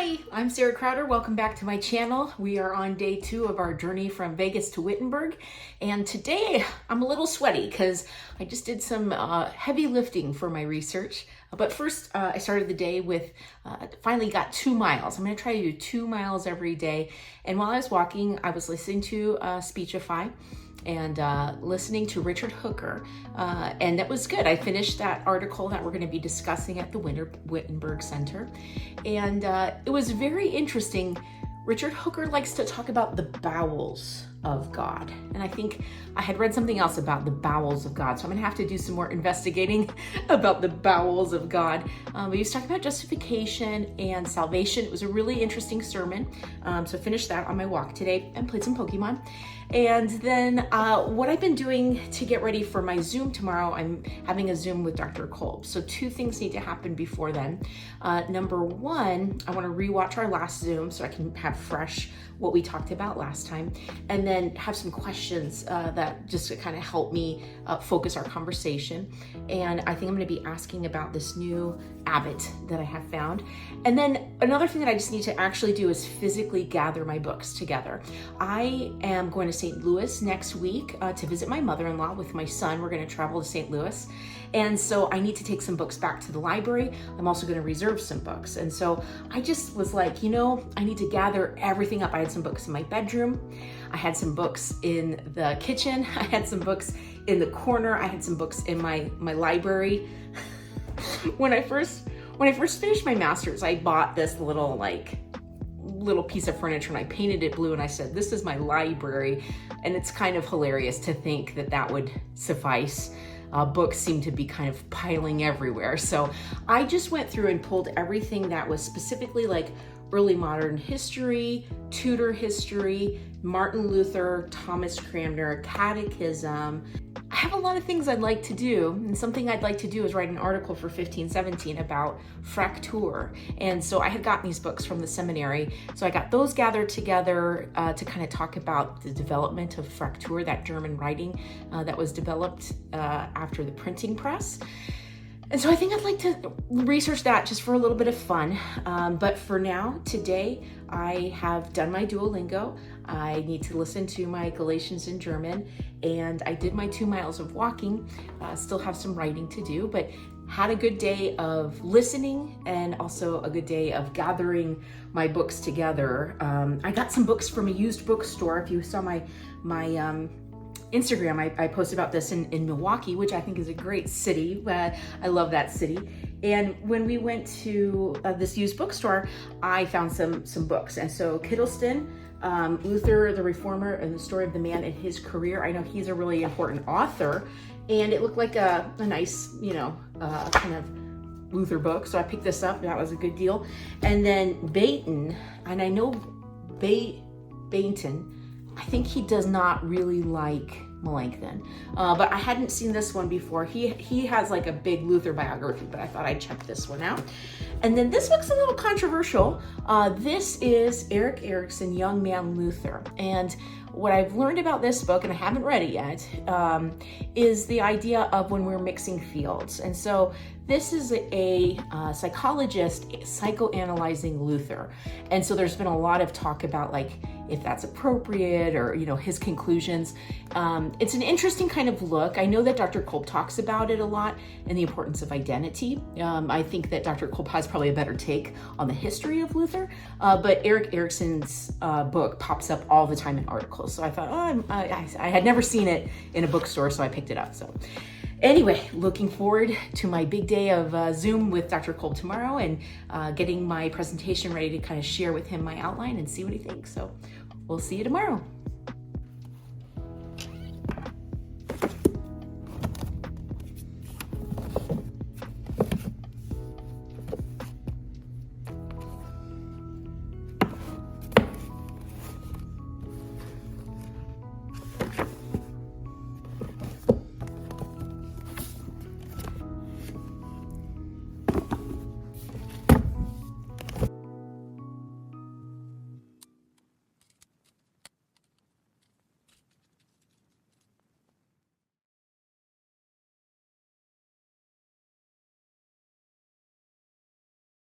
Hi, I'm Sarah Crowder. Welcome back to my channel. We are on day 2 of our journey from Vegas to Wittenberg. And today I'm a little sweaty because I just did some heavy lifting for my research. But first, I started the day with, finally got 2 miles. I'm going to try to do 2 miles every day. And while I was walking, I was listening to Speechify and listening to Richard Hooker, and that was good. I finished that article that we're going to be discussing at the Wittenberg Center, and it was very interesting. Richard Hooker likes to talk about the bowels of God, and I think I had read something else about the bowels of God, so I'm going to have to do some more investigating about the bowels of God. But he was talking about justification and salvation. It was a really interesting sermon, so I finished that on my walk today and played some Pokemon. And then what I've been doing to get ready for my Zoom tomorrow, I'm having a Zoom with Dr. Kolb. So 2 things need to happen before then. Number 1, I want to rewatch our last Zoom so I can have fresh what we talked about last time, and then have some questions that just to kind of help me focus our conversation. And I think I'm going to be asking about this new habit that I have found. And then another thing that I just need to actually do is physically gather my books together. I am going to St. Louis next week to visit my mother-in-law with my son. We're going to travel to St. Louis. And so I need to take some books back to the library. I'm also going to reserve some books. And so I just was like, I need to gather everything up. I had some books in my bedroom. I had some books in the kitchen. I had some books in the corner. I had some books in my library. When I first finished my master's, I bought this little piece of furniture and I painted it blue and I said, this is my library. And it's kind of hilarious to think that that would suffice. Books seem to be kind of piling everywhere. So I just went through and pulled everything that was specifically like early modern history, Tudor history, Martin Luther, Thomas Cranmer, catechism. I have a lot of things I'd like to do, and something I'd like to do is write an article for 1517 about Fraktur. And so I had gotten these books from the seminary, so I got those gathered together to kind of talk about the development of Fraktur, that German writing that was developed after the printing press. And so I think I'd like to research that just for a little bit of fun. But for now, today, I have done my Duolingo. I need to listen to my Galatians in German, and I did my 2 miles of walking. Still have some writing to do, but had a good day of listening and also a good day of gathering my books together. I got some books from a used bookstore. If you saw my Instagram, I posted about this in Milwaukee, which I think is a great city. I love that city. And when we went to this used bookstore, I found some books. And so Kittleston, Luther, the Reformer, and the Story of the Man and His Career. I know he's a really important author, and it looked like a nice, kind of Luther book. So I picked this up, and that was a good deal. And then Bainton, and I know Bainton, I think he does not really like Melanchthon, but I hadn't seen this one before. He has like a big Luther biography, but I thought I'd check this one out. And then this book's a little controversial. This is Erik Erikson, Young Man Luther. And what I've learned about this book, and I haven't read it yet, is the idea of when we're mixing fields. And so this is a psychologist psychoanalyzing Luther. And so there's been a lot of talk about if that's appropriate or, his conclusions. It's an interesting kind of look. I know that Dr. Kolb talks about it a lot and the importance of identity. I think that Dr. Kolb has probably a better take on the history of Luther, but Erik Erikson's book pops up all the time in articles. So I thought, I had never seen it in a bookstore, so I picked it up. So anyway, looking forward to my big day of Zoom with Dr. Kolb tomorrow and getting my presentation ready to kind of share with him my outline and see what he thinks. So we'll see you tomorrow.